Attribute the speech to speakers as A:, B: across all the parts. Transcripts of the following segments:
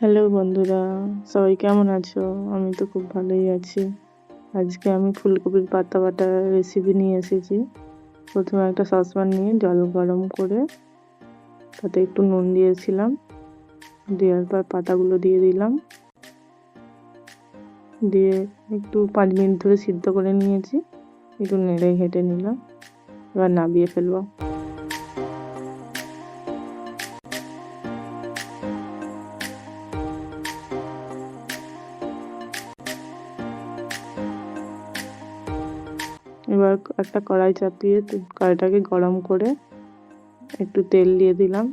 A: Hello বন্ধুরা, সবাই কেমন আছো? আমি তো খুব ভালোই আছি। আজকে আমি ফুলকপির পাতা বাটার রেসিপি নিয়ে এসেছি। প্রথমে একটা সসপ্যান নিয়ে জল গরম করে তাতে একটু নুন দিয়েছিলাম। দেওয়ার পর পাতাগুলো দিয়ে দিলাম। দিয়ে একটু 5 মিনিট ধরে সিদ্ধ করে নিয়েছি। একটু নেড়ে ঘেঁটে নিলাম। এবার নামিয়ে ফেলবো। এবার একটা কড়াই চাপিয়ে কড়াইটাকে গরম করে একটু তেল দিয়ে দিলাম।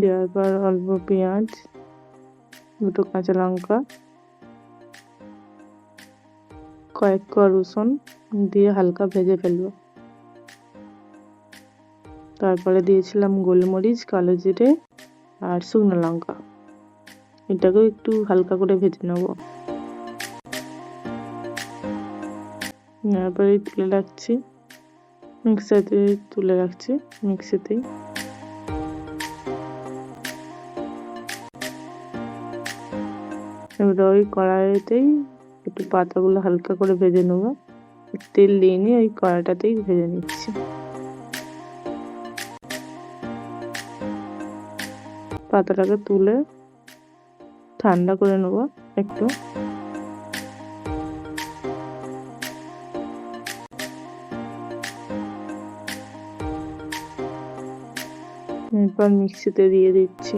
A: দেওয়ার পর অল্প পেঁয়াজ, দুটো কাঁচা লঙ্কা, কয়েক কোয়া রসুন দিয়ে হালকা ভেজে ফেলবো। তারপরে দিয়েছিলাম গোলমরিচ, কালো জিরে আর শুকনো লঙ্কা। এটাকেও একটু হালকা করে ভেজে নেব। তারপরে তুলে রাখছি মিক্সিতেই। এবার ওই কড়াইতেই একটু পাতাগুলো হালকা করে ভেজে নেবো। তেল দিয়ে নিয়ে ওই কড়াইটাতেই ভেজে নিচ্ছি। পাতাটাকে তুলে ঠান্ডা করে নেব একটু। এরপর মিক্সিতে দিয়ে দিচ্ছি।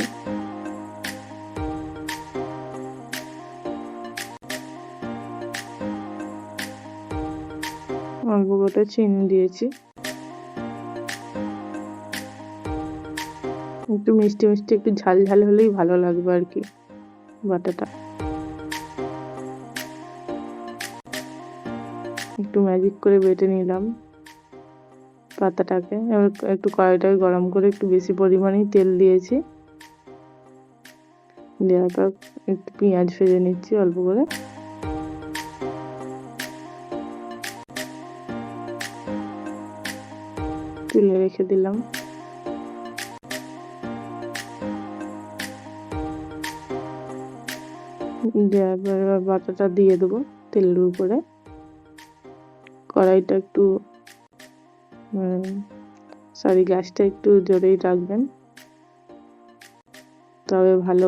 A: অল্প কটা চিনি দিয়েছি। একটু মিষ্টি মিষ্টি, একটু ঝাল ঝাল হলেই ভালো লাগবে আর কি বাটাটা। একটু ম্যাজিক করে বেটে নিলাম পাতাটাকে। এবার একটু কড়াইটাকে গরম করে একটু বেশি পরিমাণেই তেল দিয়েছি। দেওয়ার পর একটু পেঁয়াজ ভেজে নিচ্ছি অল্প করে। তুলে রেখে দিলাম। দেওয়ার পর এবার বাটাটা দিয়ে দেবো তেলের উপরে। কড়াইটা একটু গ্যাসটা একটু জোরেই রাখবেন, তবে ভালো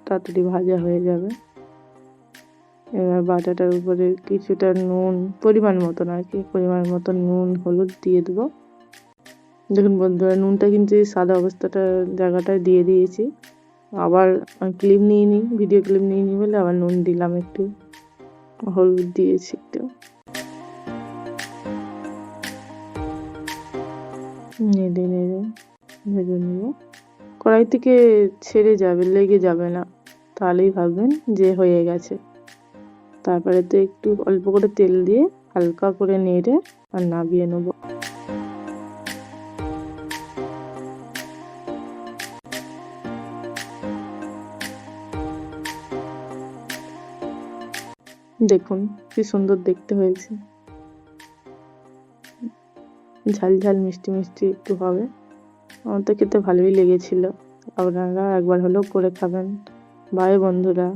A: তাড়াতাড়ি ভাজা হয়ে যাবে। এবার বাটাটার উপরে কিছুটা নুন, পরিমাণ মতন আর কি, পরিমাণ মতন নুন হলুদ দিয়ে দেবো। দেখুন বন্ধুরা, নুনটা কিন্তু সাদা জায়গাটায় দিয়ে দিয়েছি। আবার ক্লিপ নিয়ে নিই, ভিডিও ক্লিপ নিয়ে নিই বলে আবার নুন দিলাম, একটু হলুদ দিয়েছি একটু। নেড়ে নেড়ে ভেজে নেব। কড়াই থেকে ছেড়ে যাবে, লেগে যাবে না, তাহলেই ভাববেন যে হয়ে গেছে। তারপরে তো একটু অল্প করে তেল দিয়ে হালকা করে নেড়ে আর নামিয়ে নেব। দেখুন কি সুন্দর দেখতে হয়েছে। ঝাল ঝাল মিষ্টি মিষ্টি একটু হবে। আমার তো খেতে ভালোই লেগেছিল। আপনারা একবার হলেও করে খাবেন। বাই বন্ধুরা।